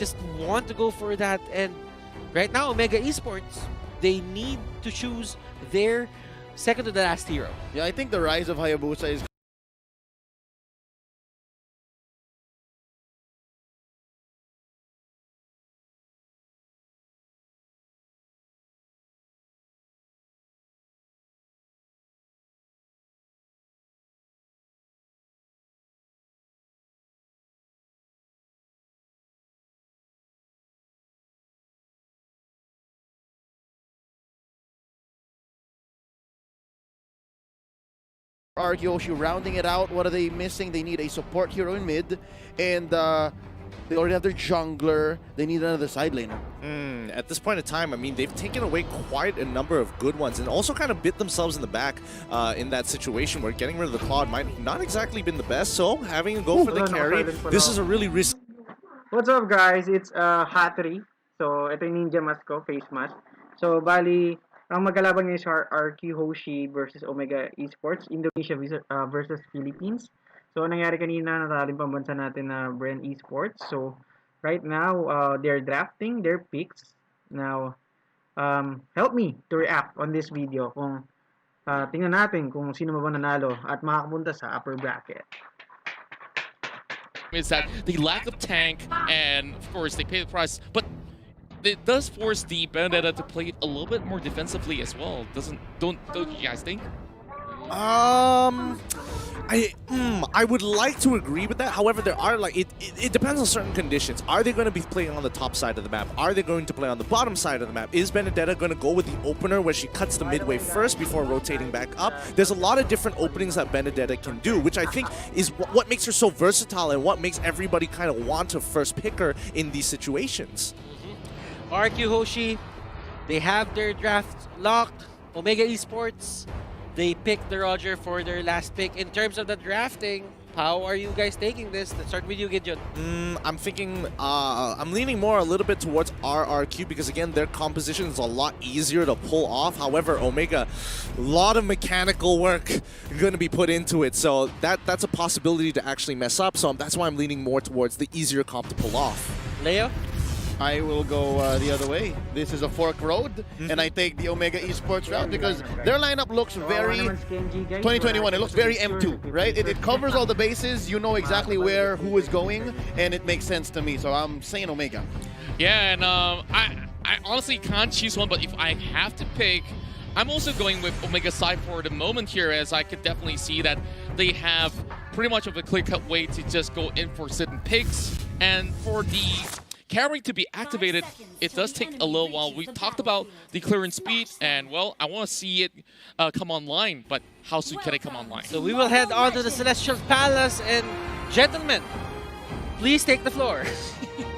just want to go for that. And right now, Omega Esports, they need to choose their second to the last hero. Yeah, I think the rise of Hayabusa is Hoshi rounding it out. What are they missing? They need a support hero in mid, and they already have their jungler. They need another side laner. At this point in time, I mean, they've taken away quite a number of good ones and also kind of bit themselves in the back in that situation where getting rid of the Claude might not exactly been the best. So having a go for the carry, this is a really risky. What's up, guys? It's Hatorri. So, ito yung Ninja Mask ko, face mask. So, bali, ang magkalaban ngayon is RQ Hoshi versus Omega Esports, Indonesia versus Philippines. So, nangyari kanina, natalo yung pambansa natin na Brand Esports. So, right now, they're drafting their picks. Now, help me to react on this video kung tingnan natin kung sino ba nanalo at makakapunta sa upper bracket. Is that the lack of tank, and of course they pay the price, but it does force the Benedetta to play it a little bit more defensively as well. Don't you guys think? I would like to agree with that. However, there are it depends on certain conditions. Are they going to be playing on the top side of the map? Are they going to play on the bottom side of the map? Is Benedetta going to go with the opener where she cuts the midway first before rotating back up? There's a lot of different openings that Benedetta can do, which I think is what makes her so versatile and what makes everybody kind of want to first pick her in these situations. RQ Hoshi, they have their draft locked. Omega Esports, they picked the Roger for their last pick. In terms of the drafting, how are you guys taking this? Let's start with you, Gideon. I'm thinking, I'm leaning more a little bit towards RRQ because again, their composition is a lot easier to pull off. However, Omega, a lot of mechanical work going to be put into it. So that's a possibility to actually mess up. So that's why I'm leaning more towards the easier comp to pull off. Leo? I will go the other way. This is a fork road, and I take the Omega Esports route because their lineup looks very 2021. It looks very M2, right? It covers all the bases. You know exactly where who is going, and it makes sense to me. So I'm saying Omega. Yeah, and I honestly can't choose one, but if I have to pick, I'm also going with Omega side for the moment here, as I could definitely see that they have pretty much of a clear-cut way to just go in for certain picks, and for the carry to be activated, it does take a little while. We talked about the clearance speed, and well, I want to see it come online, but how soon can it come online? So we will head on to the Celestial Palace, and gentlemen, please take the floor.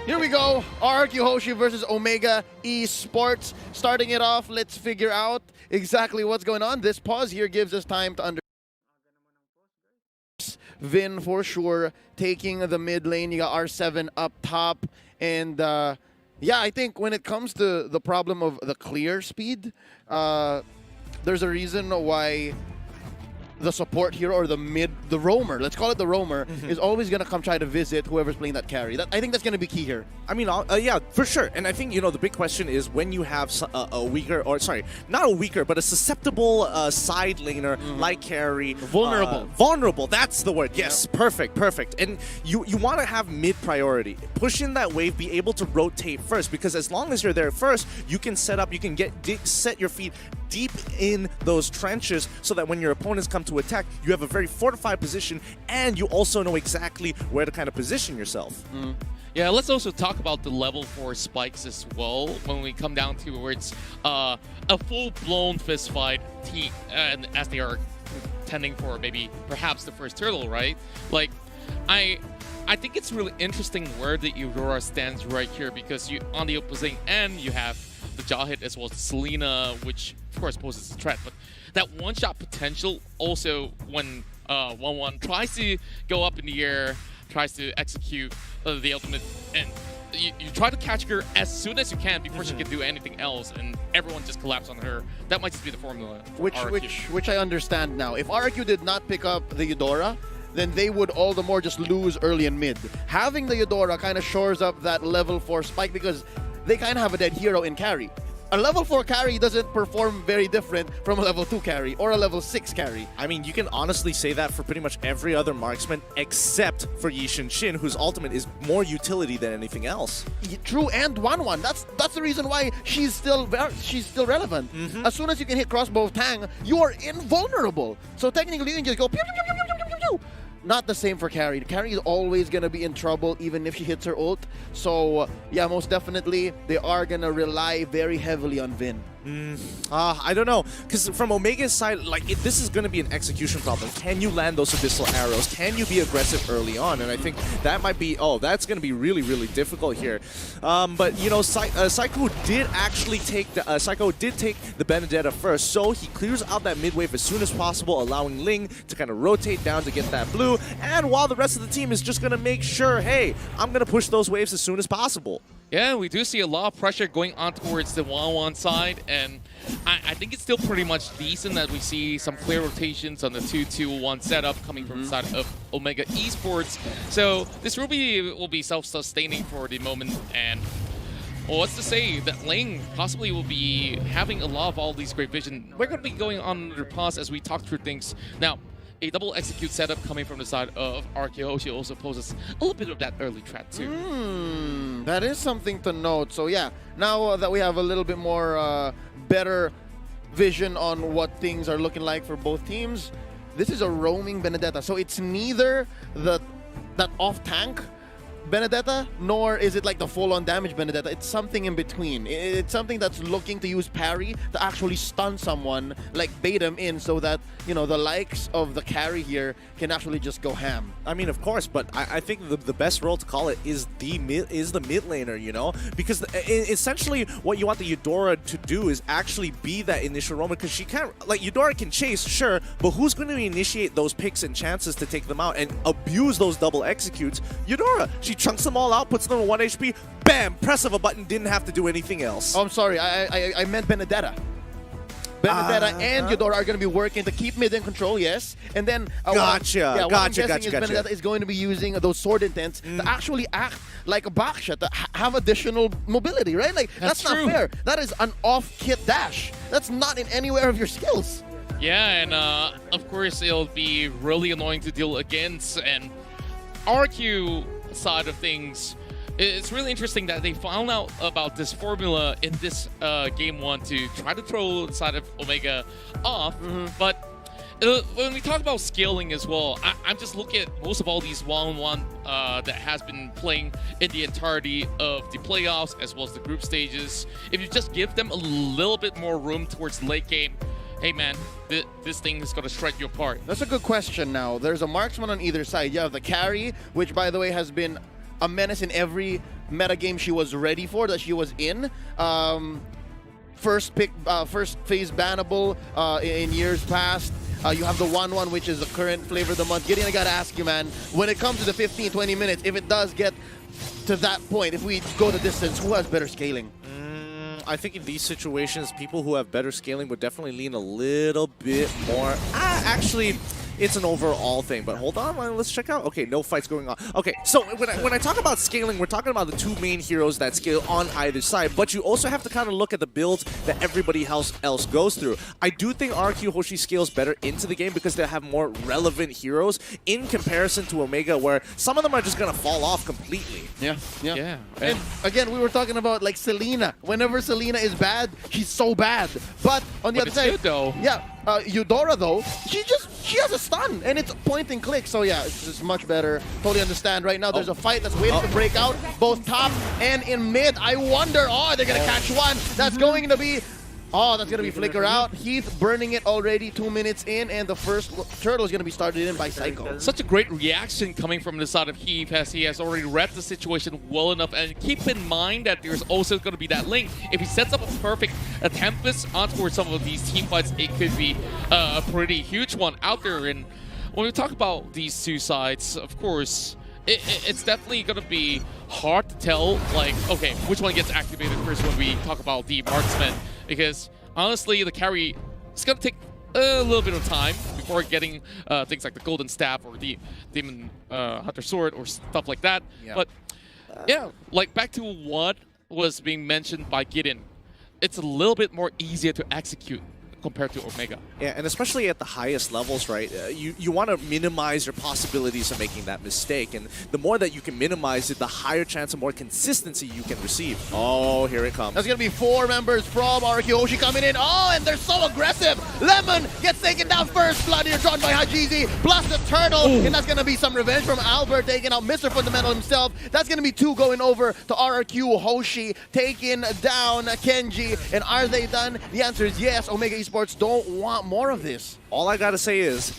Here we go. RQ Hoshi versus Omega Esports. Starting it off, let's figure out exactly what's going on. This pause here gives us time to understand. Vin for sure taking the mid lane. You got R7 up top. And yeah, I think when it comes to the problem of the clear speed, there's a reason why the support hero or the roamer, let's call it the roamer, is always going to come try to visit whoever's playing that carry. I think that's going to be key here. I mean, yeah, for sure. And I think, you know, the big question is when you have a weaker, or sorry, not a weaker, but a susceptible side laner like carry. Vulnerable. Vulnerable, that's the word. Yes, perfect. And you want to have mid priority. Push in that wave, be able to rotate first, because as long as you're there first, you can set up, you can set your feet deep in those trenches so that when your opponents come to attack, you have a very fortified position and you also know exactly where to kind of position yourself. Yeah, let's also talk about the level for spikes as well when we come down to where it's a full-blown fist fight team, and as they are tending for maybe perhaps the first turtle, right? Like, I think it's really interesting where the Aurora stands right here, because you on the opposing end you have the Jahit as well as Selena, which of course poses a threat, but that one-shot potential also when 1-1 tries to go up in the air, tries to execute the ultimate, and you try to catch her as soon as you can before she can do anything else, and everyone just collapses on her. That might just be the formula. Which I understand now. If RQ did not pick up the Eudora, then they would all the more just lose early and mid. Having the Eudora kind of shores up that level 4 spike because they kind of have a dead hero in carry. A level 4 carry doesn't perform very different from a level 2 carry or a level 6 carry. I mean, you can honestly say that for pretty much every other marksman except for Yi Shin, whose ultimate is more utility than anything else. True, and 1-1. That's the reason why she's still relevant. As soon as you can hit crossbow of Tang, you are invulnerable. So technically, you can just go pew, pew, pew, pew, pew, pew, pew. Not the same for Carrie. Carrie is always going to be in trouble even if she hits her ult. So yeah, most definitely, they are going to rely very heavily on Vin. I don't know, because from Omega's side, like this is going to be an execution problem. Can you land those abyssal arrows? Can you be aggressive early on? And I think that might be, that's going to be really, really difficult here. But you know, Psycho did actually take the Benedetta first, so he clears out that mid wave as soon as possible, allowing Ling to kind of rotate down to get that blue. And while the rest of the team is just going to make sure, hey, I'm going to push those waves as soon as possible. Yeah, we do see a lot of pressure going on towards the 1-1 side, and I think it's still pretty much decent that we see some clear rotations on the 2-2-1 setup coming from the side of Omega Esports. So this will be self-sustaining for the moment, and well, what's to say that Ling possibly will be having a lot of all these great vision. We're going to be going on under pause as we talk through things. Now, a double execute setup coming from the side of Hoshi also poses a little bit of that early threat too. That is something to note. So yeah, now that we have a little bit more better vision on what things are looking like for both teams, this is a roaming Benedetta. So it's neither that off-tank Benedetta, nor is it like the full-on damage Benedetta. It's something in between. It's something that's looking to use parry to actually stun someone, like bait them in so that, you know, the likes of the carry here can actually just go ham. I mean, of course, but I think the best role to call it is the mid laner, you know? Because essentially what you want the Eudora to do is actually be that initial roamer, because she can't, like, Eudora can chase, sure, but who's going to initiate those picks and chances to take them out and abuse those double executes? Eudora. She chunks them all out, puts them on 1 HP, bam, press of a button, didn't have to do anything else. Oh, I'm sorry, I meant Benedetta. Benedetta and Eudora are going to be working to keep mid in control, yes. And then what I'm guessing is Benedetta is going to be using those sword intents to actually act like a backshot, to have additional mobility, right? Like that's not fair. That is an off-kit dash. That's not in anywhere of your skills. Yeah, and of course it'll be really annoying to deal against. And RQ side of things, it's really interesting that they found out about this formula in this game 1 to try to throw the side of Omega off. But when we talk about scaling as well, I'm just looking at most of all these 1-on-1 that has been playing in the entirety of the playoffs as well as the group stages. If you just give them a little bit more room towards late game, hey man, this thing is going to shred you apart. That's a good question now. There's a marksman on either side. You have the carry, which by the way has been a menace in every meta game she was ready for, that she was in. First phase bannable in years past. You have the 1-1, which is the current flavor of the month. Gideon, I gotta ask you, man, when it comes to the 15-20 minutes, if it does get to that point, if we go the distance, who has better scaling? I think in these situations, people who have better scaling would definitely lean a little bit more. Actually, it's an overall thing, but hold on, let's check out. Okay, no fights going on. Okay, so when I talk about scaling, we're talking about the two main heroes that scale on either side, but you also have to kind of look at the builds that everybody else goes through. I do think RQ Hoshi scales better into the game because they have more relevant heroes in comparison to Omega, where some of them are just going to fall off completely. Yeah. And again, we were talking about like Selena. Whenever Selena is bad, she's so bad. But on the other side, good, though. Yeah, Eudora though, she has a stun and it's point and click. So yeah, it's just much better. Totally understand. Right now, there's a fight that's waiting to break out, both top and in mid. I wonder, they're gonna catch one. That's going to be. That's going to be flicker out. Heath burning it already 2 minutes in, and the first turtle is going to be started in by Psycho. Such a great reaction coming from the side of Heath, as he has already read the situation well enough. And keep in mind that there's also going to be that link. If he sets up a perfect Tempest on towards some of these team fights, it could be a pretty huge one out there. And when we talk about these two sides, of course, it's definitely going to be hard to tell, like, okay, which one gets activated first when we talk about the marksman. Because honestly, the carry is going to take a little bit of time before before getting things like the Golden Staff or the Demon Hunter Sword or stuff like that. Yeah. But yeah, like back to what was being mentioned by Gideon, it's a little bit more easier to execute compared to Omega. Yeah, and especially at the highest levels, right? You want to minimize your possibilities of making that mistake, and the more that you can minimize it, the higher chance of more consistency you can receive. Oh, here it comes. That's going to be 4 members from RQ Hoshi coming in. Oh, and they're so aggressive. Lemon gets taken down first. Blood here drawn by Hajizi, plus the turtle. Ooh. And that's going to be some revenge from Albert, taking out Mr. Fundamental himself. That's going to be 2 going over to RQ Hoshi, taking down Kenji. And are they done? The answer is yes. Omega Esports don't want more of this. All I gotta say is,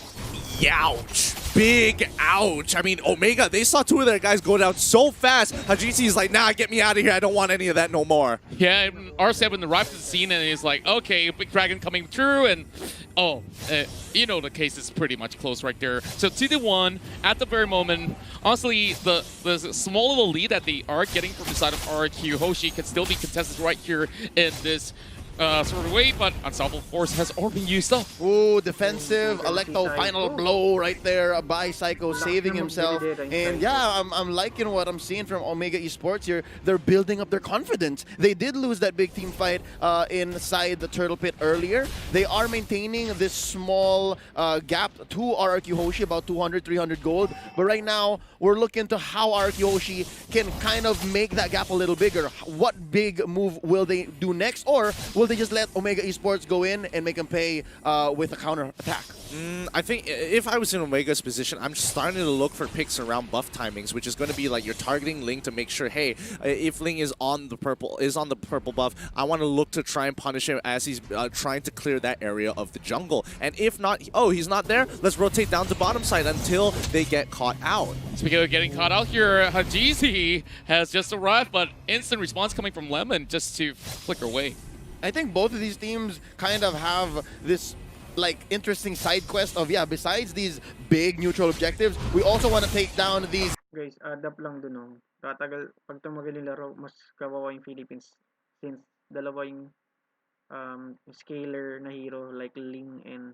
youch. Big ouch. I mean, Omega, they saw 2 of their guys go down so fast. Hajizi's like, nah, get me out of here. I don't want any of that no more. Yeah, R7 arrived to the scene and he's like, okay, Big Dragon coming through, and you know the case is pretty much close right there. So 2-1 at the very moment. Honestly, the small little lead that they are getting from the side of RQ Hoshi can still be contested right here in this sort of way, but Unstoppable Force has already been used up. Ooh, defensive Electo final blow right there by Psycho, saving himself. And yeah, I'm liking what I'm seeing from Omega Esports here. They're building up their confidence. They did lose that big team fight inside the Turtle Pit earlier. They are maintaining this small gap to RRQ Hoshi, about 200, 300 gold. But right now, we're looking to how RRQ Hoshi can kind of make that gap a little bigger. What big move will they do next? Or will they just let Omega Esports go in and make them pay with a counter attack? I think if I was in Omega's position, I'm starting to look for picks around buff timings, which is going to be like you're targeting Ling to make sure, hey, if Ling is on the purple buff, I want to look to try and punish him as he's trying to clear that area of the jungle. And if not, oh, he's not there, let's rotate down to bottom side until they get caught out. Speaking of getting caught out here, Hajizi has just arrived, but instant response coming from Lemon just to flicker away. I think both of these teams kind of have this like interesting side quest of, yeah, besides these big neutral objectives, we also want to take down these. Guys, adapt lang dun, no? Tatagal, pag tumagal yung laro, mas kawawa yung Philippines since dalawa yung scaler na hero like Ling and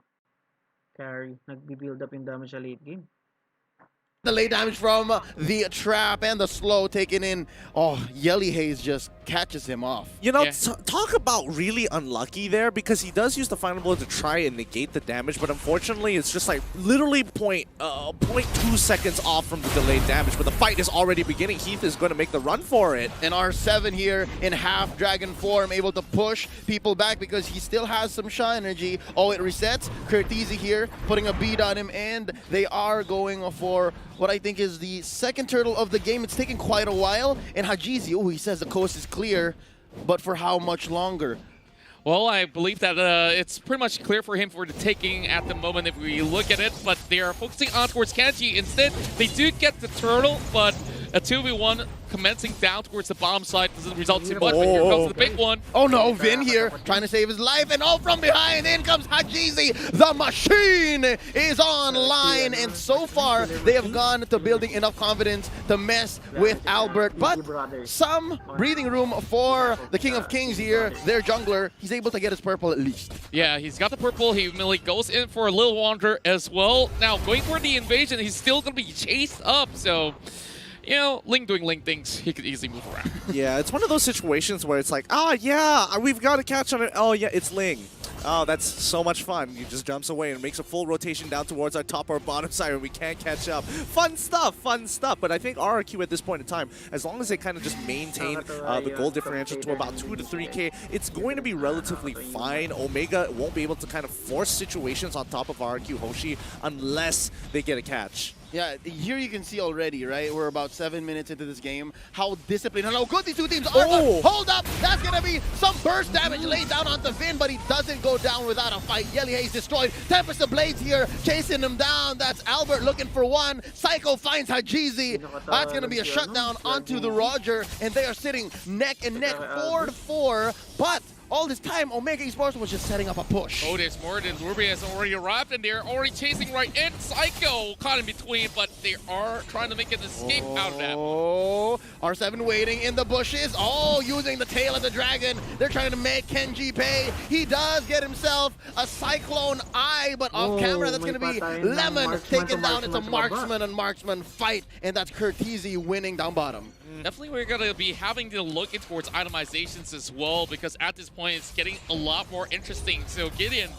Carry nagbi-build up yung damage sa late game. The late damage from the trap and the slow taken in. Oh, Yelly Haze just catches him off. You know, talk about really unlucky there, because he does use the final blow to try and negate the damage, but unfortunately it's just like literally 0.2 seconds off from the delayed damage, but the fight is already beginning. Heath is going to make the run for it. And R7 here in half dragon form, able to push people back because he still has some Sha energy. Oh, it resets. Curtizi here putting a beat on him, and they are going for what I think is the second turtle of the game. It's taking quite a while. And Hajizi, oh, he says the coast is clear, but for how much longer? Well, I believe that it's pretty much clear for him for the taking at the moment if we look at it, but they are focusing on towards Kenji. Instead, they do get the turtle, but a 2v1 commencing down towards the bottom side doesn't result too much, but here comes the big one. Oh no, Vin here trying to save his life, and all from behind, in comes Hajizi. The machine is online, and so far they have gone to building enough confidence to mess with Albert, but some breathing room for the King of Kings here, their jungler. He's able to get his purple at least. Yeah, he's got the purple. He immediately goes in for a little wander as well. Now, going for the invasion, he's still going to be chased up, so... You know, Ling doing Ling things, he could easily move around. Yeah, it's one of those situations where it's like, ah, yeah, we've got to catch on it. Oh, yeah, it's Ling. Oh, that's so much fun. He just jumps away and makes a full rotation down towards our top or bottom side and we can't catch up. Fun stuff, fun stuff. But I think RRQ at this point in time, as long as they kind of just maintain the goal differential to about 2 to 3K, it's going to be relatively fine. Omega won't be able to kind of force situations on top of RRQ Hoshi unless they get a catch. Yeah, here you can see already, right? We're about 7 minutes into this game. How disciplined and how good these two teams are. Oh. Hold up! That's going to be some burst damage laid down onto Vin, but he doesn't go down without a fight. Yelly Haze destroyed. Tempest of Blades here, chasing him down. That's Albert looking for one. Psycho finds Hajizi. That's going to be a shutdown onto the Roger, and they are sitting neck and neck, 4-4. But all this time, Omega Esports was just setting up a push. Oh, there's more than Mlbb has already arrived, and they're already chasing right in. Psycho caught in between, but they are trying to make an escape out of that. Oh, R7 waiting in the bushes. Oh, using the tail of the dragon. They're trying to make Kenji pay. He does get himself a Cyclone Eye, but off camera, that's going to be Lemon taken down. It's a marksman and marksman fight, and that's Curtizi winning down bottom. Definitely we're going to be having to look in towards itemizations as well, because at this point it's getting a lot more interesting. So Gideon,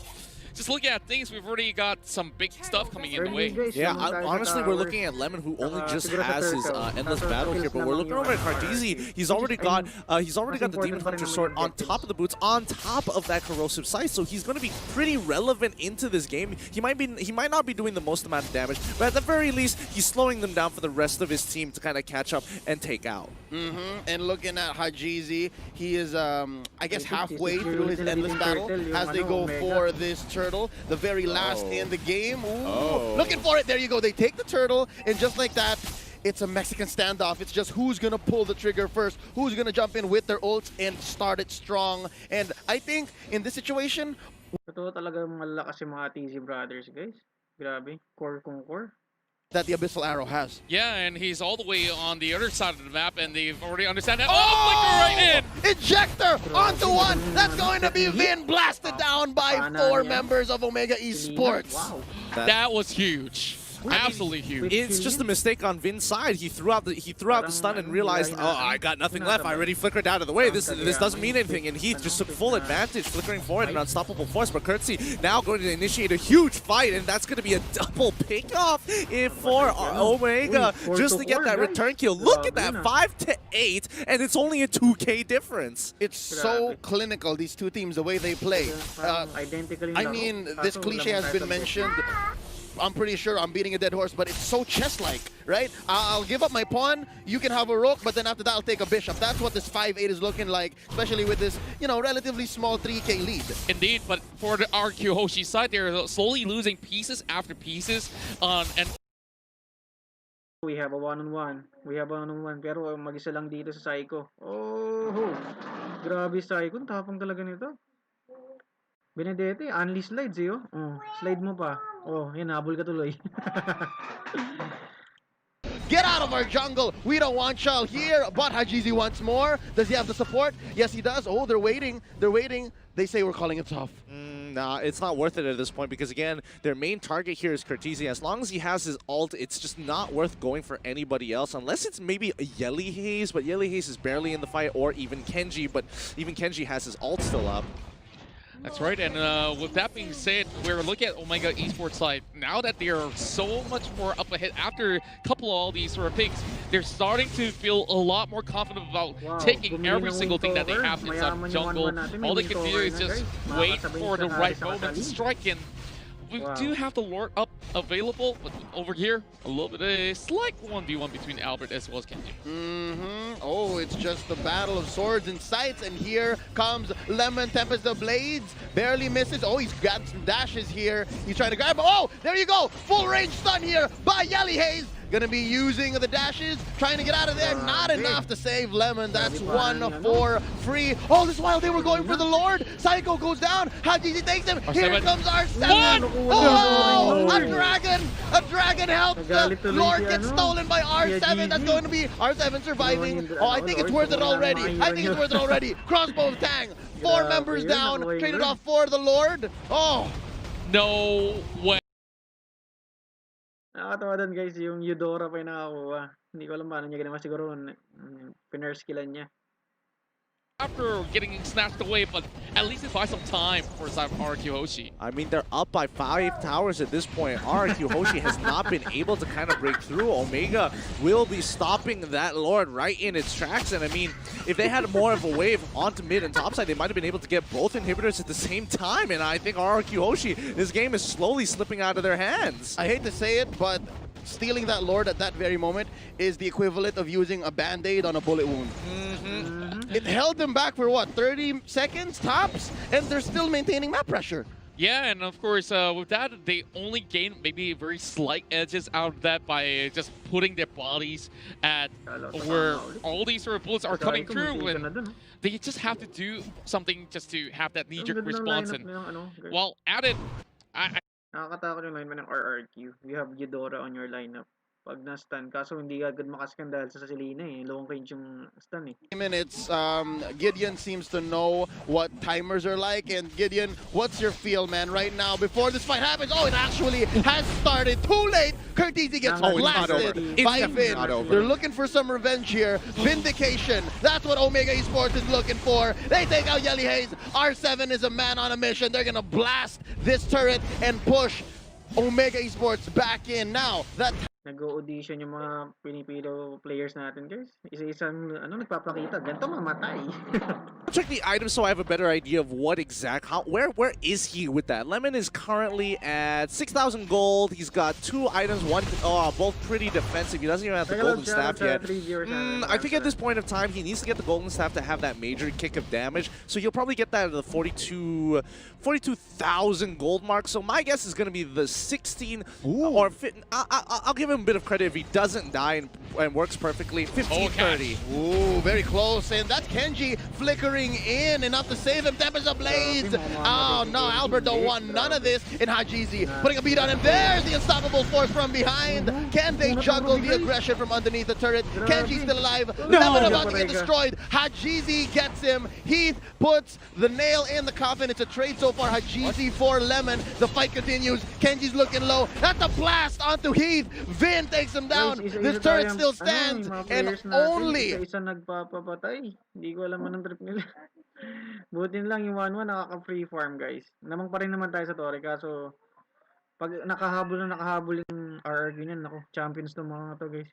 just looking at things, we've already got some big stuff coming in the way. Yeah, honestly, we're looking at Lemon, who only just has his endless battle here, but we're looking over at Carteezy. He's already got the Demon Hunter sword on top of the boots, on top of that corrosive sight, so he's going to be pretty relevant into this game. He might not be doing the most amount of damage, but at the very least, he's slowing them down for the rest of his team to kind of catch up and take out. And looking at Hajizi, he is, I guess, halfway through his endless battle as they go for this turtle, the very last in the game. Ooh. Looking for it. There you go. They take the turtle, and just like that, it's a Mexican standoff. It's just who's going to pull the trigger first, who's going to jump in with their ults and start it strong. And I think in this situation, Totoo talaga malalakas yung mga TZ brothers, guys. Grabe. Core kung core. that the Abyssal Arrow has. Yeah, and he's all the way on the other side of the map, and they've already understand that. Oh, flicker right in! Ejector onto one. That's going to be Vin blasted down by 4 members of Omega Esports. Wow. That was huge. Absolutely huge. It's just a mistake on Vin's side. He threw out the stun and realized, oh, I got nothing left. I already flickered out of the way. This doesn't mean anything. And Heath just took full advantage, flickering forward, an unstoppable force. But Curtsy now going to initiate a huge fight, and that's going to be a double pickoff for Omega just to get that return kill. Look at that, 5-8, and it's only a 2K difference. It's so clinical, these two teams, the way they play. I mean, this cliche has been mentioned. I'm pretty sure I'm beating a dead horse, but it's so chess-like, right? I'll give up my pawn, you can have a rook, but then after that I'll take a bishop. That's what this 5-8 is looking like, especially with this, you know, relatively small 3K lead. Indeed, but for the RQ Hoshi side, they're slowly losing pieces after pieces. And We have a one-on-one. Pero mag-isa lang dito sa Psycho. Oh, grabe Psycho. Tapang talaga nito. Benedete, only slides eh, oh. Slide mo pa. Oh, yan, habol ka tuloy. Get out of our jungle! We don't want y'all here, but Hajizi wants more. Does he have the support? Yes, he does. Oh, they're waiting. They're waiting. They say we're calling it tough. Nah, it's not worth it at this point because, again, their main target here is Curtizi. As long as he has his ult, it's just not worth going for anybody else, unless it's maybe a Yelly Haze, but Yelly Haze is barely in the fight, or even Kenji, but even Kenji has his ult still up. that's right, and with that being said, we're looking at Omega Esports side. Now that they are so much more up ahead after a couple of all these sort of picks, they're starting to feel a lot more confident about taking every single thing that they have inside the jungle. All they can do is just wait for the right moment to strike in. We do have the Lord up available, but over here, a little bit of a slight 1v1 between Albert as well as Kenji. Oh, it's just the battle of swords and sights, and here comes Lemon, Tempest the Blades, barely misses. Oh, he's got some dashes here. He's trying to grab him. Oh, there you go. Full range stun here by Yelly Haze. Gonna be using the dashes, trying to get out of there. Not enough to save Lemon. That's 1 for free. Oh, this is while they were going for the Lord. Psycho goes down. Hajizi takes him. Here comes R7. Oh, a dragon helps. The Lord gets stolen by R7. That's going to be R7 surviving. Oh, I think it's worth it already. Crossbow of Tang. 4 members down. Traded off for the Lord. Oh. No way. Nakakatawa doon guys, yung Eudora pa yung nakakuha. Hindi ko alam paano niya ginawa, siguro pinerskillan niya. After getting snatched away, but at least it buys some time for RQ Hoshi. I mean, they're up by 5 towers at this point. RQ Hoshi has not been able to kind of break through. Omega will be stopping that Lord right in its tracks. And I mean, if they had more of a wave onto mid and topside, they might have been able to get both inhibitors at the same time. And I think RQ Hoshi, this game is slowly slipping out of their hands. I hate to say it, but stealing that Lord at that very moment is the equivalent of using a band-aid on a bullet wound. It held them back for what, 30 seconds tops? And they're still maintaining map pressure. Yeah, and of course, with that, they only gain maybe very slight edges out of that by just putting their bodies at Kala, where tatama ulit. all these sort of bullets are Kasali coming ko, through, munti ka and na dun. they just have to do something just to have that Ang knee-jerk ganda ng response. lineup And na yung ano, guys. while at it, Nakakatakot yung lineman ng RRQ. You have Eudora on your lineup. Pag na-stun, kaso hindi agad makascan dahil sa Selena eh. Long range yung stun eh. Minutes, Gideon seems to know what timers are like. And Gideon, what's your feel, man, right now before this fight happens? Oh, it actually has started. Too late. Curtisi gets Oh, it's not blasted over. by It's Vin. not over. They're looking for some revenge here. Vindication. That's what Omega Esports is looking for. They take out Yelly Hayes. R7 is a man on a mission. They're gonna blast this turret and push Omega Esports back in. Now, that Nag-audition yung mga pinipilo players natin, guys. Isa-isang nagpapakita. Ganito mamatay. Check the items so I have a better idea of what where is he with that. Lemon is currently at 6,000 gold. He's got 2 items, both pretty defensive. He doesn't even have the golden staff yet. I think at this point of time he needs to get the golden staff to have that major kick of damage. So he'll probably get that at the 42,000 gold mark. So my guess is going to be the 16 or I'll give him a bit of credit if he doesn't die and works perfectly. 1530. Ooh, very close. And that's Kenji flickering in. Enough to save him. Tempers the blades. Oh, no. Albert don't want none of this. And Hajizi putting a beat on him. There's the unstoppable force from behind. Can they juggle the aggression from underneath the turret? Kenji's still alive. Lemon about to get destroyed. Hajizi gets him. Heath puts the nail in the coffin. It's a trade so far. Hajizi for Lemon. The fight continues. Kenji's looking low. That's a blast onto Heath. Vin takes him down. This turret still stands. And only Isa nagpapapatay. Hindi ko alam anong trip nila. Butin lang yung 1-1 nakaka-free farm, guys. Namang pa rin naman tayo sa Torre, kaso pag nakahabol yung RRQ niyan, naku, champions to mga to, guys.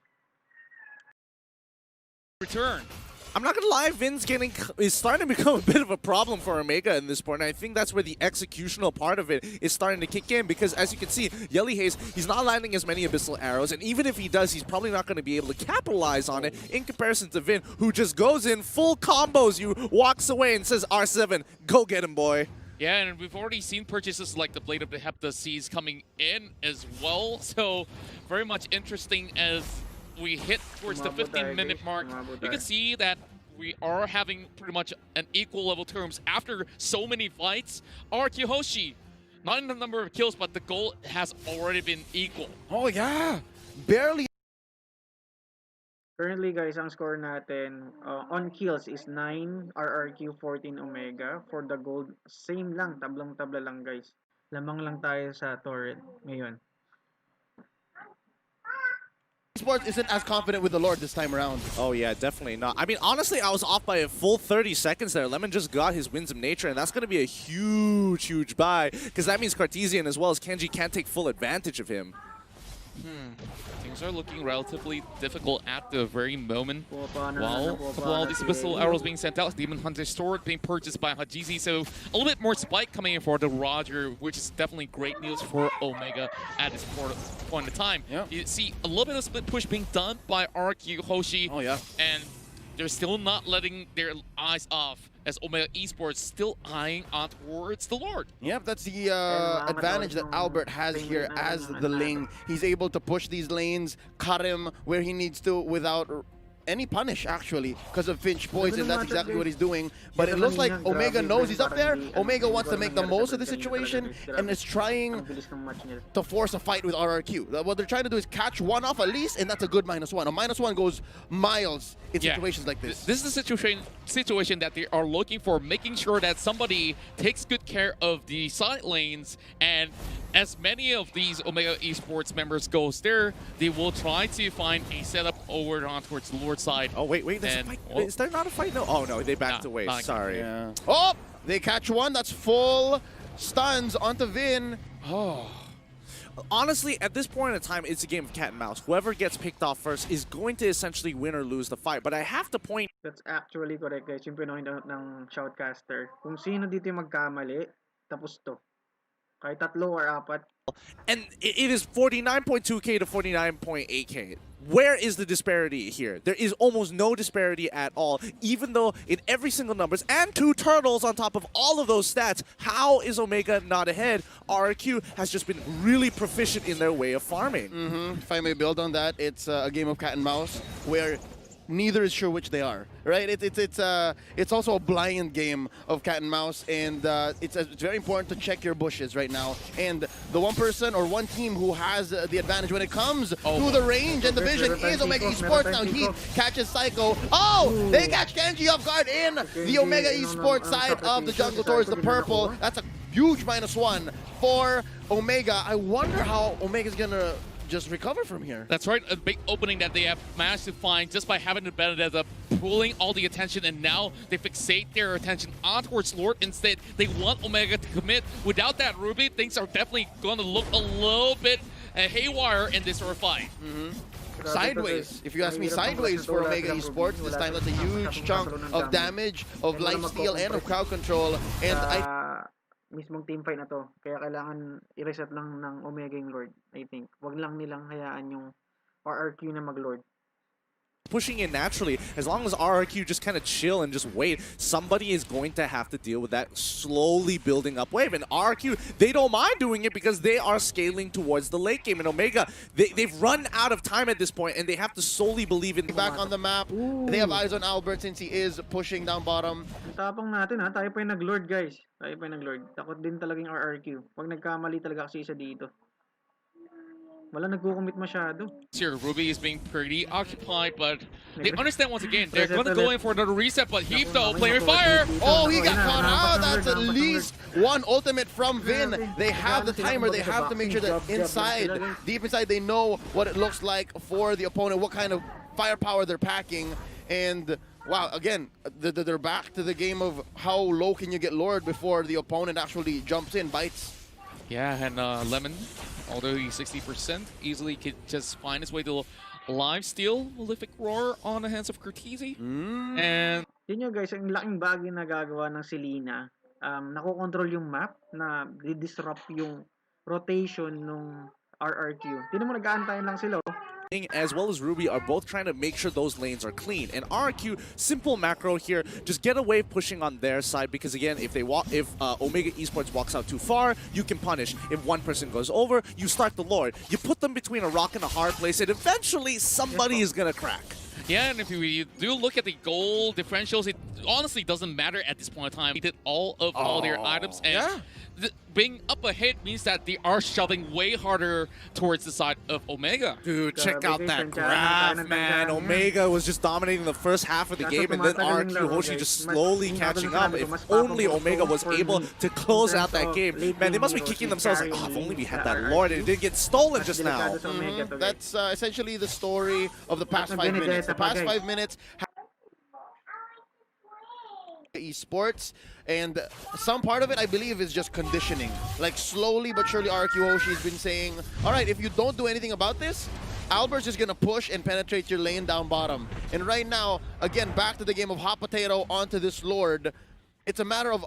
return. I'm not gonna lie, Vin's is starting to become a bit of a problem for Omega in this point, and I think that's where the executional part of it is starting to kick in, because as you can see, Yelly Hayes, he's not landing as many Abyssal Arrows, and even if he does, he's probably not going to be able to capitalize on it in comparison to Vin, who just goes in, full combos you, walks away and says, R7, go get him, boy. Yeah, and we've already seen purchases like the Blade of the Heptaseas coming in as well, so very much interesting as we hit towards the 15-minute mark. You can see that we are having pretty much an equal level terms after so many fights. RQ Hoshi, not in the number of kills, but the goal has already been equal. oh yeah, barely. Currently, guys, ang score natin on kills is 9, RRQ 14, Omega. For the gold, same lang, tablang-tabla lang, guys. Lamang lang tayo sa turret ngayon. Esports isn't as confident with the Lord this time around. Oh yeah, definitely not. I mean, honestly, I was off by a full 30 seconds there. Lemon just got his Winds of Nature, and that's going to be a huge buy, because that means Cartesian as well as Kenji can't take full advantage of him. Things are looking relatively difficult at the very moment. Pumapaner While all these Abyssal Arrows being sent out, Demon Hunter's Sword being purchased by Hajizi, so a little bit more spike coming in for the Roger, which is definitely great news for Omega at this point in time. Yep. You see a little bit of split push being done by RQ Hoshi, Oh yeah. and they're still not letting their eyes off as Omega Esports still eyeing on towards the Lord. Yep, that's the advantage that Albert has here as the Ling. He's able to push these lanes, cut him where he needs to without any punish, actually, because of Finch Poison. That's exactly what he's doing. But it looks like Omega knows he's up there. Omega wants to make the most of the situation and is trying to force a fight with RRQ. What they're trying to do is catch one off at least, and that's a good -1. A -1 goes miles in situations like this. This is the situation that they are looking for, making sure that somebody takes good care of the side lanes, and as many of these Omega Esports members goes there, they will try to find a setup over on towards the Lord side. Oh, wait, there's a fight. Is there not a fight? No. Oh, no, they backed away. not Sorry. Yeah. Oh, they catch one. That's full stuns onto Vin. Oh. Honestly, at this point in time, it's a game of cat and mouse. Whoever gets picked off first is going to essentially win or lose the fight. But I have to point... That's actually correct, guys. Yung pinoint out ng shoutcaster. Kung sino dito yung magkamali, tapos to. Kahit 3 or 4, And it is 49.2k to 49.8k. Where is the disparity here? There is almost no disparity at all, even though in every single numbers and 2 turtles on top of all of those stats, how is Omega not ahead? RRQ has just been really proficient in their way of farming. If I may build on that, it's a game of cat and mouse where neither is sure which they are, right? It's also a blind game of cat and mouse, and it's very important to check your bushes right now. And the one person or one team who has the advantage when it comes to the range and the vision is Omega Esports. Now Heat catches Psycho. Oh, they catch Kenji off guard in the Omega Esports side of the jungle towards the purple. That's a huge -1 for Omega. I wonder how Omega's gonna just recover from here. That's right, a big opening that they have managed to find just by having the Benedetta pulling all the attention, and now they fixate their attention on towards Lord. Instead, they want Omega to commit. Without that Ruby, things are definitely going to look a little bit haywire in this sort of fight. Sideways. If you ask me, sideways for Omega Esports. This time that's a huge chunk of damage, of lifesteal, and of crowd control. And mismong team fight na to. Kaya kailangan i-reset lang ng Omega yung Lord, I think. Wag lang nilang hayaan yung RRQ na mag-Lord. Pushing in naturally, as long as RRQ just kind of chill and just wait, somebody is going to have to deal with that slowly building up wave. And RRQ, they don't mind doing it because they are scaling towards the late game. And Omega, they've run out of time at this point, and they have to solely believe in back on the map. They have eyes on Albert since he is pushing down bottom. Tapang natin ha, tayo pa yung nag-Lord guys. Tayo pa yung nag-Lord. Takot din talaga yung RRQ. Pag nagkamali talaga kasi isa dito. Wala nagko-commit masyado. Here, Ruby is being pretty occupied, but they understand once again, they're going to go in for another reset, but Heap though, playing fire! Oh, he got caught out! That's at least one ultimate from Vin. They have the timer, they have to make sure that inside, deep inside, they know what it looks like for the opponent, what kind of firepower they're packing, and wow, again, they're back to the game of how low can you get Lord before the opponent actually jumps in, bites. Yeah, and Lemon, although he's 60%, easily could just find his way to live steal Malefic Roar on the hands of Cortese. And yun yung guys, ang laking bagay na gagawa ng Selena. Nakokontrol yung map na di-disrupt yung rotation ng RRQ. Tinan mo, nag-aantayan lang sila. As well as Ruby are both trying to make sure those lanes are clean. And RRQ, simple macro here, just get away pushing on their side, because again, if Omega Esports walks out too far, you can punish. If one person goes over, you start the Lord. You put them between a rock and a hard place, and eventually somebody is gonna crack. yeah, and if we do look at the goal differentials, it honestly doesn't matter at this point in time. They did all of all their items, and being up ahead means that they are shoving way harder towards the side of Omega. Dude, check out that graph, man. Omega was just dominating the first half of the game, and then RQ Hoshi just slowly catching up. If only Omega was able to close out that game. Man, they must be kicking themselves like, oh, if only we had that Lord and it didn't get stolen just now. That's essentially the story of the past 5 minutes. The past 5 minutes esports, and some part of it I believe is just conditioning. Like slowly but surely RQ Hoshi has been saying, all right, if you don't do anything about this, Albert's just gonna push and penetrate your lane down bottom. And right now, again, back to the game of hot potato onto this Lord. It's a matter of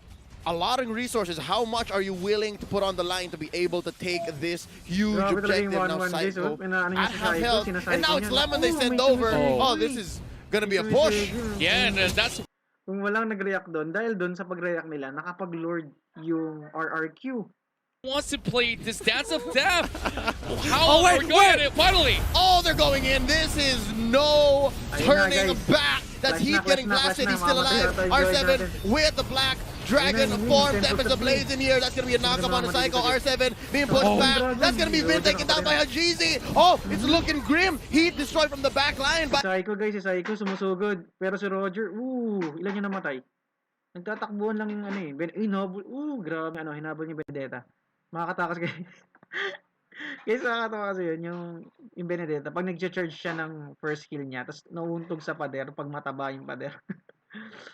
allotting resources. How much are you willing to put on the line to be able to take this huge objective? Now Psycho at half health, and now it's Lemon they send over. Oh, this is gonna be a push. Yeah, and that's Kung walang nag-react doon, dahil doon sa pag-react nila, nakapag-Lord yung RRQ. wants to play this dance of death. How are we going at it finally? Oh, they're going in. This is no turning back. That's Heat getting blasted. He's still alive. R7 with the black dragon form. Tempest ablaze in here. That's going to be a knockup on the Psycho. R7 being pushed back. That's going to be Vin taken down by Hajizi. Oh, it's looking grim. Heat destroyed from the back line. But Psycho guys, si Psycho sumusugod. Pero si Roger, ilan yung namatay? Nagtatakbuhan lang yung ano eh. Hinabol, grabe, hinabol niya Benedetta. Makakatakas guys. Guys, nakakatawa kasi yun, yung Benedetta. Pag nag-charge siya ng first kill niya, tapos nauuntog sa pader, pag mataba yung pader.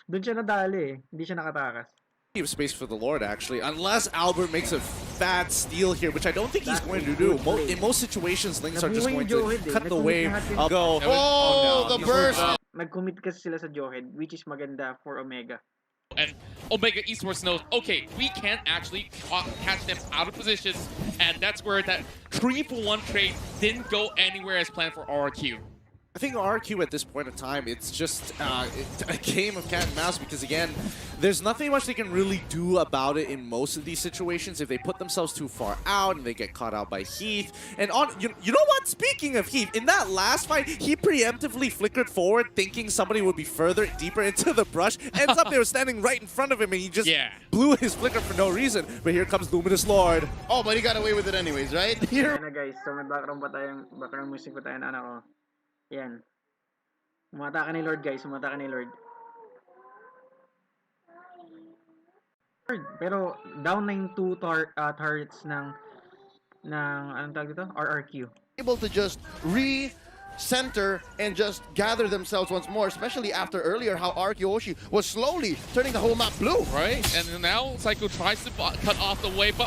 Doon siya nadali eh. Hindi siya nakatakas. Space for the Lord, actually, unless Albert makes a bad steal here, which I don't think he's going to do. In most situations, Lings are just going to cut the wave, go. Oh, the burst! Nag-commit kasi sila sa Johead, which is maganda for Omega. And Omega Esports knows, okay, we can't actually catch them out of positions, and that's where that 3-for-1 trade didn't go anywhere as planned for RRQ. I think RQ at this point in time, it's just a game of cat and mouse because, again, there's nothing much they can really do about it in most of these situations if they put themselves too far out and they get caught out by Heath. And you know what? Speaking of Heath, in that last fight, he preemptively flickered forward thinking somebody would be further, deeper into the brush. Ends up they were standing right in front of him and he just blew his flicker for no reason. But here comes Luminous Lord. Oh, but he got away with it anyways, right? Here. Ayan na guys, so may background music pa tayo na anak ko. Yan. Umatake ni Lord guys, umatake ni Lord. Pero down na yung 2 turrets ng anong tawag dito? RRQ. Able to just center and just gather themselves once more, especially after earlier how Hoshi was slowly turning the whole map blue. Right, and now Psycho tries to cut off the way, but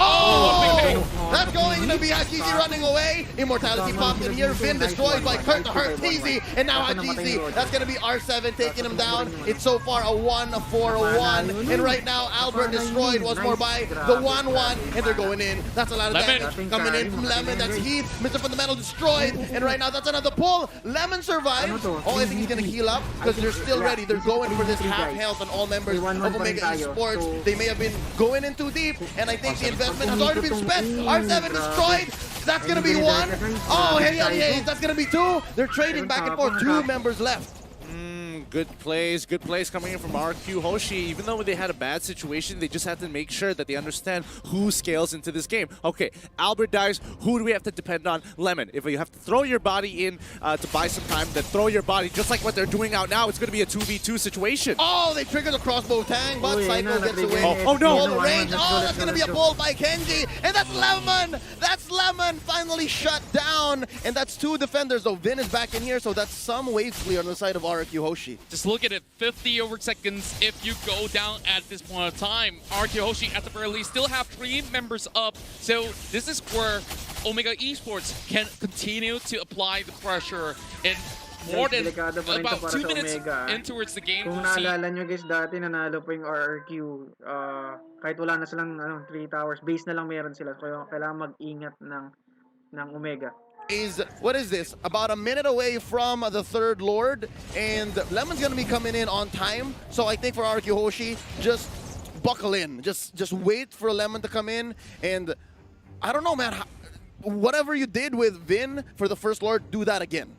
That's going to be Hajizi running away. Immortality popped in here. Vin destroyed by Kurt to hurt Teasy, and now Hajizi. That's going to be R7 taking him down. It's so far a 1-4-1, and right now Albert destroyed once more by the 1-1, and they're going in. That's a lot of damage coming in from Lemon. That's Heath. Mr. Fundamental destroyed, and right now that's another pull. Lemon survives. Oh, I think he's going to heal up because they're still ready. They're going for this half health on all members of Omega Esports. They may have been going in too deep, and I think the investment has already been spent. R7 destroyed. That's going to be 1. Oh, hey, that's going to be 2. They're trading back and forth. 2 members left. Good plays coming in from RQ Hoshi. Even though they had a bad situation, they just had to make sure that they understand who scales into this game. Okay, Albert dies. Who do we have to depend on? Lemon. If you have to throw your body in to buy some time, then throw your body. Just like what they're doing out now, it's going to be a 2v2 situation. Oh, they trigger the crossbow tang, but Psycho gets away. Oh no! Full range. Oh, that's going to be a pull by Kenji. And that's Lemon. That's Lemon finally shut down. And that's 2 defenders, though. Vin is back in here, so that's some wave clear on the side of RQ Hoshi. just look at it, 50 over seconds if you go down at this point of time. RQ Hoshi at the very least still have 3 members up, so this is where Omega Esports can continue to apply the pressure in more than about 2 minutes in towards the game. Kung naalala nyo guys, dati nanalo po yung RRQ. Kahit wala na silang 3 towers, base na lang meron sila. Kaya kailangan mag-ingat ng Omega. What is this? About a minute away from the 3rd Lord, and Lemon's gonna be coming in on time. So I think for RQ Hoshi, just buckle in. Just wait for Lemon to come in, and I don't know, man. Whatever you did with Vin for the 1st Lord, do that again.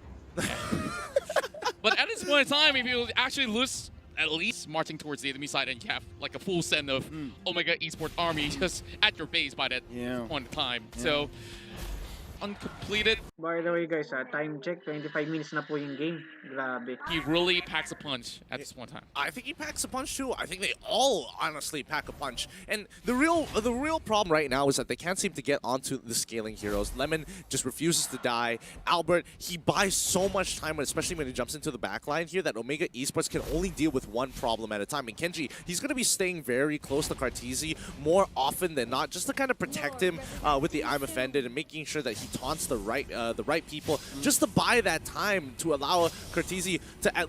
But at this point in time, if you actually lose at least marching towards the enemy side and you have like a full send of Omega Esports army just at your base by that point in time. So uncompleted. By the way guys, time check, 25 minutes na po yung game. Grabe. He really packs a punch at this point in time. I think he packs a punch too. I think they all honestly pack a punch. And the real problem right now is that they can't seem to get onto the scaling heroes. Lemon just refuses to die. Albert, he buys so much time, especially when he jumps into the backline here, that Omega Esports can only deal with one problem at a time. And Kenji, he's going to be staying very close to Carteezy more often than not, just to kind of protect him with the I'm Offended and making sure that he taunts the right people, just to buy that time to allow Carteezy to at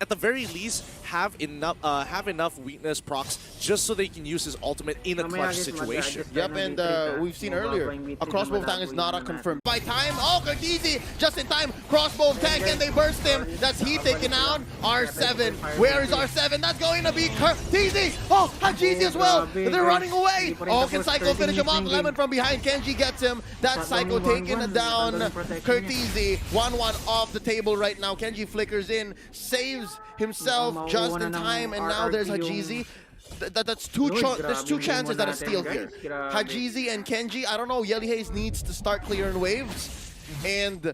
the very least have enough weakness procs just so they can use his ultimate in a clutch situation. Yep, and we've seen earlier, a crossbow tank is not a confirmed. By time, oh, Carteezy, just in time, crossbow tank, and they burst him. That's he taken out. R7, where is R7? That's going to be Carteezy. Oh, Hajizi as well. They're running away. Oh, can Psycho finish him off? Lemon from behind. Kenji gets him. That's Psycho taking down Carteezy. 1-1 off the table right now. Kenji flickers in, saves himself just in time, and now there's Hajizi. There's two chances that are steal here. Hajizi and Kenji. I don't know. Yelly Hayes needs to start clearing waves, and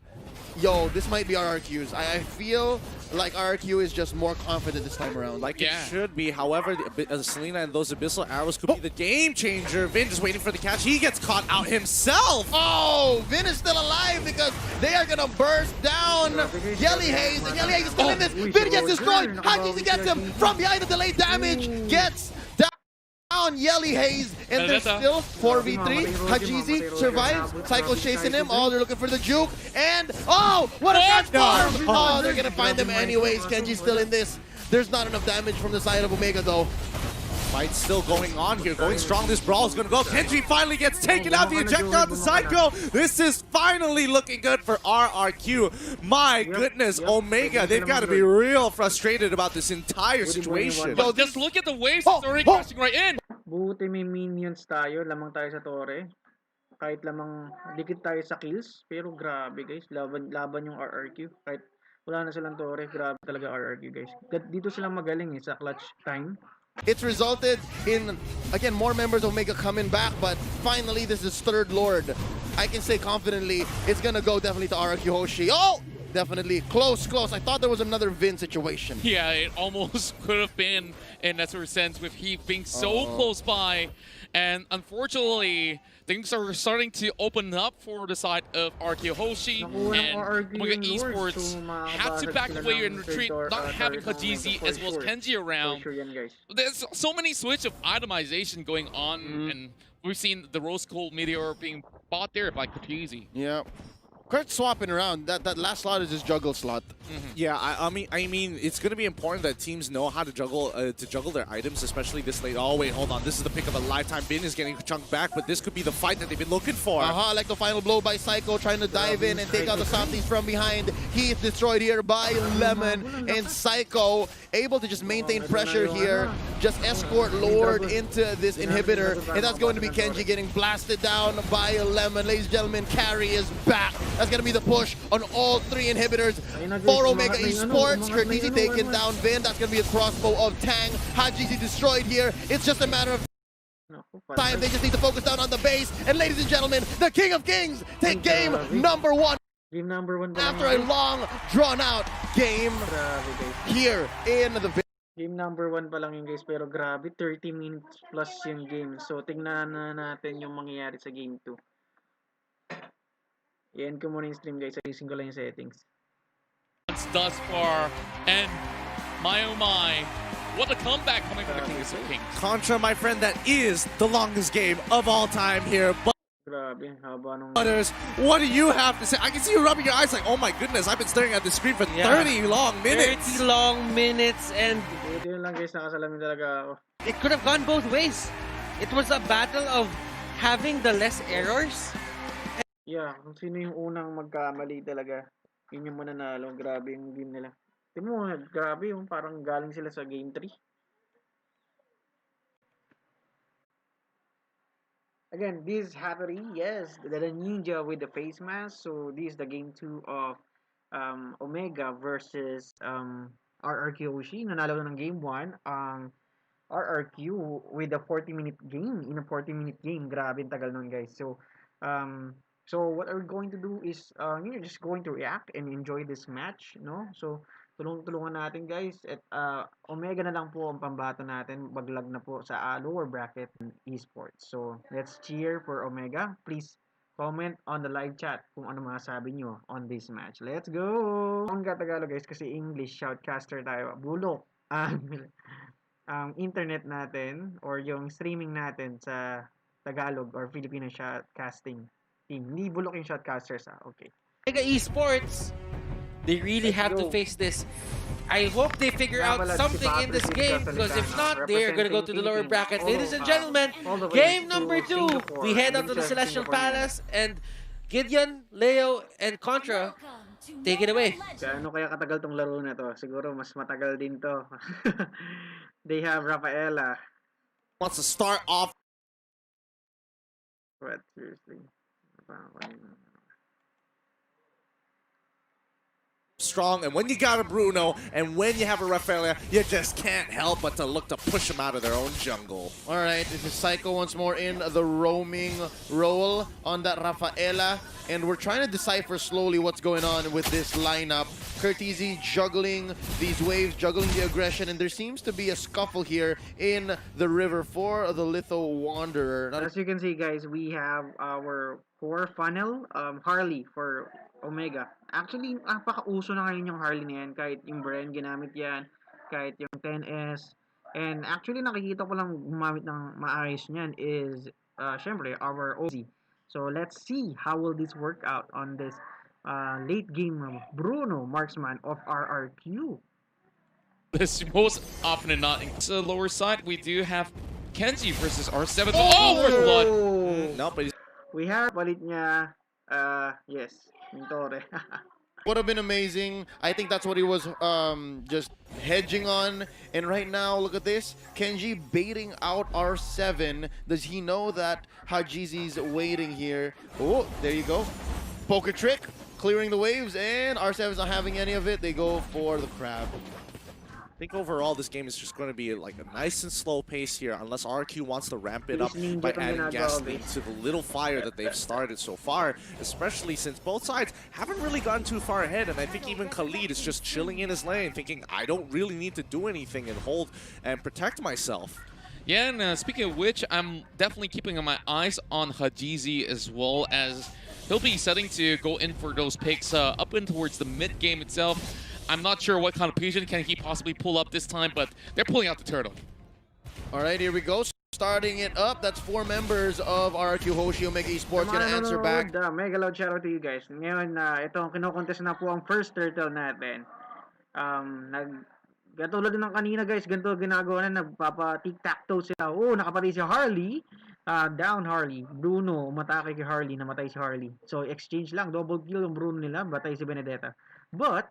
yo, this might be RRQs. I feel like RRQ is just more confident this time around. Like it should be. However, Selena and those Abyssal Arrows could be the game changer. Vin just waiting for the catch. He gets caught out himself. Oh, Vin is still alive because they are going to burst down Yelly Hayes. And Yelly Hayes is still in this. Vin gets destroyed. Hajizi gets him from behind the delayed damage. Gets down Yelly Hayes, and there's still 4v3. Hajizi survives. Psycho's chasing him. Oh, they're looking for the juke. And, oh, what a transform! Oh, they're going to find them anyways. Kenji's still in this. There's not enough damage from the side of Omega, though. Fight still going on here, going strong. This brawl is gonna go. Kenji finally gets taken out. The ejector on the Psycho. This is finally looking good for RRQ. My goodness, Omega, they've got to be real frustrated about this entire situation. But just look at the waves it's already crashing right in. Buti may minions tayo, lamang tayo sa torre. Kahit lamang dikit tayo sa kills, pero grabe guys, laban yung RRQ. Kahit wala na silang torre, grabe talaga RRQ guys. Dito silang magaling sa clutch time. It's resulted in, again, more members of Omega coming back, but finally this is third Lord. I can say confidently it's gonna go definitely to RRQ Hoshi. Oh! Definitely close. I thought there was another Vin situation. Yeah, it almost could have been in that sort of sense with Heat being so close by. And unfortunately, things are starting to open up for the side of RQ Hoshi. And Omega Esports had to back away and retreat, not having Kajizi as well as Kenji around. There's so many switch of itemization going on, and we've seen the Rose Gold Meteor being bought there by Kajizi. Yeah. Kurt's swapping around. That last slot is his juggle slot. Yeah, I mean, it's going to be important that teams know how to juggle their items, especially this late. Oh wait, hold on. This is the pick of a lifetime. Bin is getting chunked back, but this could be the fight that they've been looking for. Like the final blow by Psycho, trying to dive in and take out the softies from behind. He's destroyed here by Lemon, and Psycho able to just maintain pressure here, just escort Lord into this inhibitor, and that's going to be Kenji getting blasted down by Lemon. Ladies and gentlemen, carry is back. That's going to be the push on all three inhibitors for Omega Esports. Kurtz taken down Vin. That's going to be a crossbow of Tang. Hajizi destroyed here. It's just a matter of time. They just need to focus down on the base. And ladies and gentlemen, the King of Kings take game number one. Game number 1 After a long, drawn-out game here in the Game number 1 pa lang yun guys, pero grabe, 30 minutes plus yung game. So, tingnan na natin yung mangyayari sa game 2. I-end ko muna yung stream guys, ayusin ko lang yung settings. Thus far, and my oh my, what a comeback coming from the Kings of Kings. Contra, my friend, that is the longest game of all time here. But Grabe, haba nung... Butters, what do you have to say? I can see you rubbing your eyes like, oh my goodness, I've been staring at the screen for 30 long minutes. 30 long minutes, and Buti yun lang guys, nakasalamin talaga ako. it could have gone both ways. It was a battle of having the less errors. Yeah, kung sino yung unang magkamali talaga, yun yung mananalo. Grabe yung game nila. Tingnan mo, grabe yung parang galing sila sa game 3. Again, this is Hatorri, yes, the ninja with the face mask. So this is the game 2 of Omega versus RRQ Hoshi. Nanalo na ng game 1 ang RRQ with a 40-minute game. In a 40-minute game, grabe ang tagal nun guys. So what we're going to do is you're just going to react and enjoy this match, no? So tulungan natin guys at Omega na lang po ang pambato natin, baglag na po sa lower bracket esports. So let's cheer for Omega. Please comment on the live chat kung ano masasabi nyo on this match. Let's go! Ang Tagalog guys kasi English shoutcaster tayo. Bulok ang internet natin or yung streaming natin sa Tagalog or Filipino shoutcasting team. Hindi bulok yung shotcasters okay. Omega Esports, they really have to face this. I hope they figure out something in this game, because if not, they're gonna go to the lower bracket. Ladies and gentlemen, game number 2. We head out to the Celestial Palace, and Gideon, Leo, and Contra take it away. Gaano kaya katagal tong laro na to? Siguro mas matagal din to. They have Rafaela. Wants to start off. But seriously. Strong, and when you got a Bruno and when you have a Rafaela, you just can't help but to look to push them out of their own jungle. All right, this is Psycho once more in the roaming role on that Rafaela, and we're trying to decipher slowly what's going on with this lineup. Kurtz juggling these waves, juggling the aggression, and there seems to be a scuffle here in the river for the Litho Wanderer. As you can see guys, we have our core funnel, Harley for Omega. Actually, napaka-uso na ngayon yung Harley na yan. Kahit yung Bren, ginamit yan. Kahit yung 10S. And actually, nakikita ko lang gumamit ng maayos niyan is, syempre, our OZ. So, let's see how will this work out on this late game Bruno, marksman of RRQ. This most often than not, in the lower side, we do have Kenji versus R7. Oh, first blood. No, but he's We have palit niya, yes, Mintore. Would have been amazing. I think that's what he was just hedging on. And right now, look at this. Kenji baiting out R7. Does he know that Hajizi's waiting here? Oh, there you go. Poker trick, clearing the waves, and R7's not having any of it. They go for the crab. I think overall this game is just going to be like a nice and slow pace here unless RQ wants to ramp it up Ninja by itong adding ginagawa, gasoline guys. to the little fire that they've started so far, especially since both sides haven't really gone too far ahead, and I think even Khalid is just chilling in his lane thinking, I don't really need to do anything and hold and protect myself. Yeah, and speaking of which, I'm definitely keeping my eyes on Hajizi as well, as he'll be setting to go in for those picks up in towards the mid game itself. I'm not sure what kind of patient can he possibly pull up this time, but they're pulling out the turtle. All right, here we go. Starting it up. That's 4 members of RQ Hoshi Omega Esports gonna answer back. Mega loud shoutout to you guys. Ngayon, ito ang kinokontest na po ang first turtle natin. Katulad din ng kanina guys, ganito ginagawa na, nagpapa-tic-tac-toe sila. Oh, nakapatay si Harley. Down Harley. Bruno, umatake kay Harley, namatay si Harley. So, exchange lang. Double kill yung Bruno nila, batay si Benedetta. But,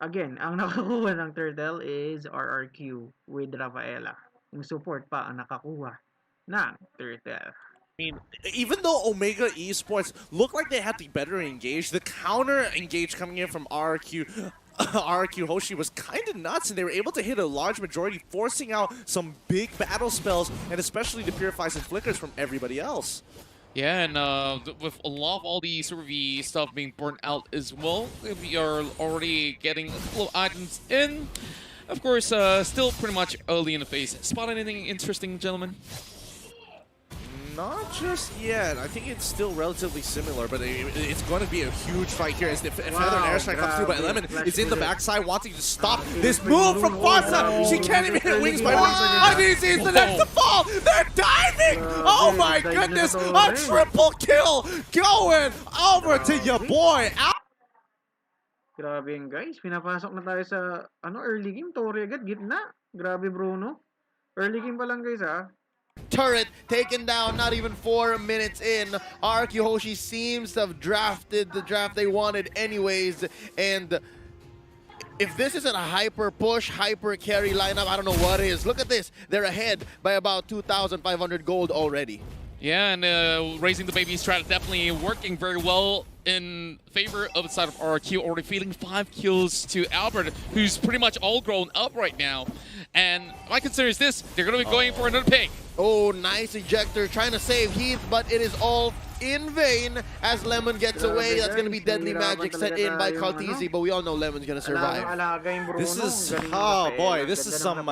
again, ang nakakuha ng turtle is RRQ with Rafaela. Yung support pa ang nakakuha ng turtle. I mean, even though Omega Esports looked like they had the better engage, the counter engage coming in from RQ Hoshi was kind of nuts, and they were able to hit a large majority, forcing out some big battle spells, and especially the Purifies and Flickers from everybody else. Yeah, and with a lot of all the sort of the stuff being burnt out as well, we are already getting a couple of items in. Of course, still pretty much early in the phase. Spot anything interesting, gentlemen? Not just yet. I think it's still relatively similar, but it's going to be a huge fight here as the Feather and Airstrike comes through, but Lemon is in the backside wanting to stop this move from Farsa. She can't even hit wings by Hajizi is the next to fall. They're diving! Oh my goodness! A triple kill going over to your boy. Grabe yun guys, pinapasok na tayo sa early game, Tori agad, gitna. Grabe Bruno. Early game pa lang guys Turret taken down, not even 4 minutes in. RQ Hoshi seems to have drafted the draft they wanted anyways. And if this isn't a hyper push, hyper carry lineup, I don't know what is. Look at this. They're ahead by about 2,500 gold already. Yeah, and raising the baby strat definitely working very well in favor of the side of RQ, already feeding 5 kills to Albert, who's pretty much all grown up right now. And my concern is this, they're going to be going for another pick. Oh, nice ejector, trying to save Heath, but it is all in vain as Lemon gets away. That's going to be deadly magic set in by Kaltizi, but we all know Lemon's going to survive. This is, oh boy, this is some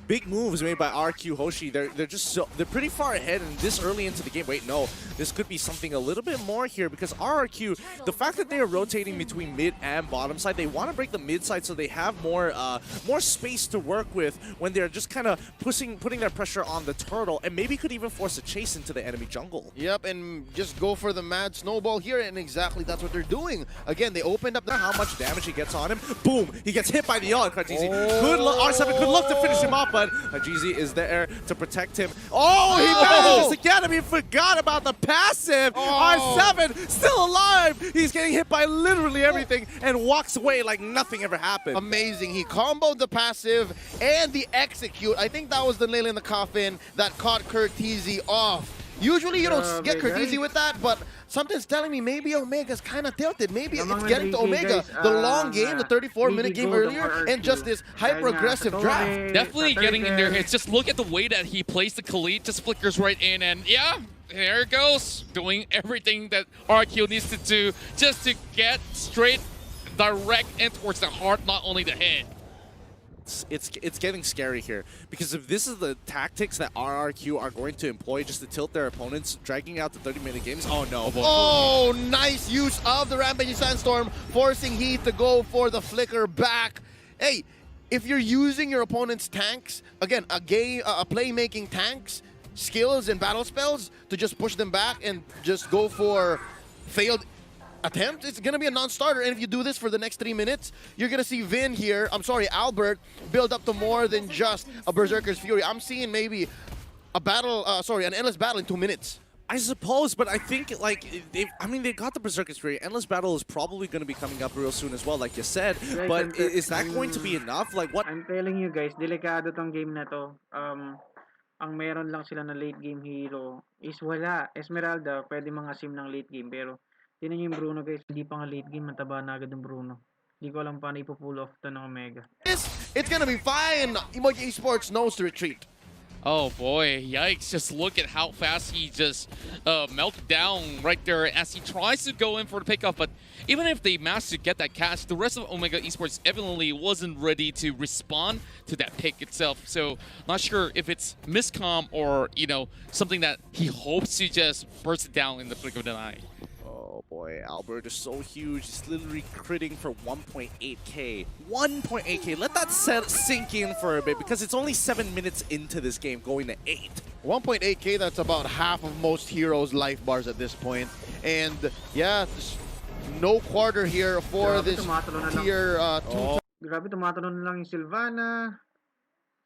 big moves made by RQ Hoshi. They're just they're pretty far ahead and this early into the game. Wait, no, this could be something a little bit more here because RQ, the fact that they are rotating between mid and bottom side, they want to break the mid side so they have more space to work with when they're just kind of putting their pressure on the turtle and maybe could even force a chase into the enemy jungle. Yep, and just go for the mad snowball here, and exactly that's what they're doing. Again, they opened up how much damage he gets on him. Boom! He gets hit by the ult. Hajizi R7 could look to finish him off, but Hajizi is there to protect him. Oh, he manages to get him. He forgot about the passive. R7 still alive. He's getting hit by literally everything and walks away like nothing ever happened. Amazing. He comboed the passive and the execute. I think that was the nail in the coffin that caught Kurtizi off. Usually you don't get Kurtizi with that, but something's telling me maybe Omega's kind of tilted. Maybe it's getting to Omega. The long game, the 34-minute game earlier, and just this hyper-aggressive draft. Definitely getting in their hits. Just look at the way that he plays the Khalid, just flickers right in, and yeah, there it goes. Doing everything that RQ needs to do just to get straight, direct, and towards the heart, not only the head. It's getting scary here because if this is the tactics that RRQ are going to employ just to tilt their opponents, dragging out the 30-minute games, oh no. Oh, nice use of the Rampaging Sandstorm, forcing Heath to go for the flicker back. Hey, if you're using your opponent's tanks, again, a playmaking tanks, skills and battle spells to just push them back and just go for failed attempt, it's going to be a non-starter. And if you do this for the next 3 minutes, you're going to see Vin here, Albert, build up to more than just a Berserker's Fury. I'm seeing maybe a battle, an endless battle in 2 minutes. I suppose, but I think like they got the Berserker's Fury. Endless Battle is probably going to be coming up real soon as well, like you said. Guys, But is that going to be enough? Like what? I'm telling you guys, delikado tong game na to. Ang meron lang sila na late game hero is wala. Esmeralda, pwede mga sim ng late game. Pero, tinan nyo yung Bruno guys, hindi pa nga late game, mataba na agad yung Bruno. Hindi ko alam paano ipo-pull off to ng Omega. It's going to be fine. Emoji Esports knows to retreat. Oh boy, yikes. Just look at how fast he just melted down right there as he tries to go in for the pickoff. But even if they managed to get that catch, the rest of Omega Esports evidently wasn't ready to respond to that pick itself. So not sure if it's miscom or, you know, something that he hopes to just burst it down in the flick of an eye. Oh boy, Albert is so huge. He's literally critting for 1.8k. 1.8k. Let that sink in for a bit because it's only 7 minutes into this game, going to 8. 1.8k, that's about half of most heroes' life bars at this point. And yeah, no quarter here for this tier 2. Grabe, tumatalon na lang yung Sylvana.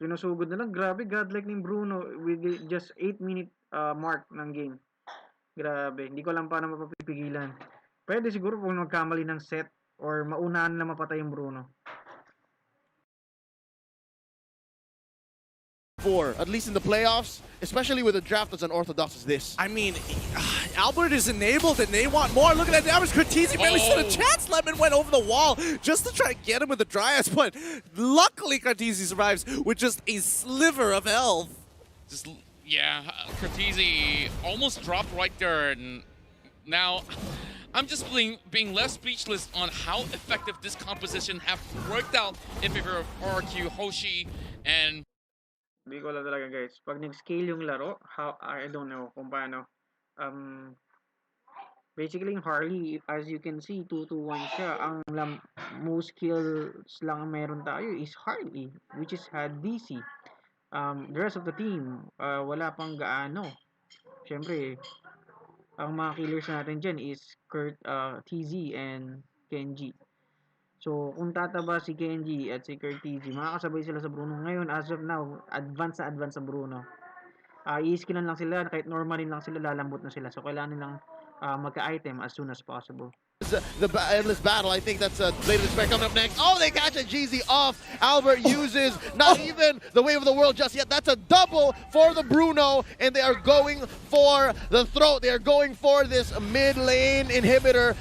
Sinusugod na lang. Grabe, godlike ni Bruno with the just 8-minute mark ng game. Grabe, hindi ko alam paano mapapipigilan. Pwede siguro kung magkamali ng set or maunahan na mapatay yung Bruno. At least in the playoffs, especially with a draft as unorthodox as this. I mean, Albert is enabled and they want more. Look at that damage. Cortese barely stood a chance. Lemon went over the wall just to try and get him with the Dryas, but luckily Cortese survives with just a sliver of health. Just, yeah, Cortese almost dropped right there. And now, I'm just being less speechless on how effective this composition have worked out in favor of RQ, Hoshi, and Hindi ko alam talaga guys. Pag nag-scale yung laro, I don't know kung paano. Basically, yung Harley, as you can see, 2-2-1 siya. Ang most kills lang meron tayo is Harley, which is had DC. The rest of the team, wala pang gaano. Siyempre, ang mga killers natin dyan is Kurt, TZ, and Kenji. So, kung tataba si Kenji at si Kurt TZ, makakasabay sila sa Bruno. Ngayon, as of now, advance sa Bruno. I-skillan lang sila, kahit normalin lang sila, lalambot na sila. So, kailangan nilang magka-item as soon as possible. The endless battle, I think that's a later spec coming up next. Oh, they catch a GZ off. Albert uses not even the wave of the world just yet. That's a double for the Bruno, and they are going for the throat. They are going for this mid lane inhibitor.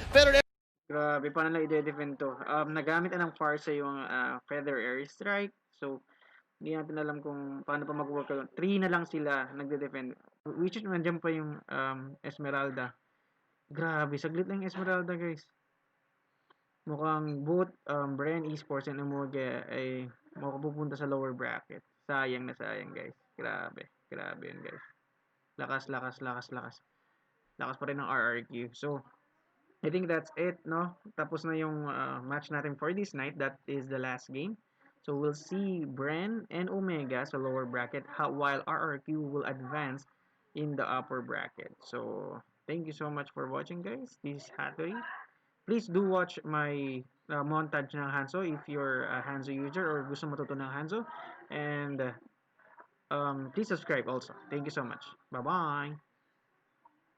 Grabe, paano na i-defend to? Nagamit na ng Farsa yung Feather Airstrike. So, hindi natin alam kung paano pa mag-work. 3 na lang sila nagde-defend. Which is, nandiyan pa yung Esmeralda. Grabe, saglit lang yung Esmeralda, guys. Mukhang both Brand Esports and Omega ay makapupunta sa lower bracket. Sayang na sayang, guys. Grabe yun, guys. Lakas pa rin ng RRQ. So, I think that's it, no? Tapos na yung match natin for this night. That is the last game. So we'll see Bren and Omega sa lower bracket while RRQ will advance in the upper bracket. So thank you so much for watching, guys. This is Hatorri. Please do watch my montage ng Hanzo if you're a Hanzo user or gusto matuto ng Hanzo. And please subscribe also. Thank you so much. Bye-bye.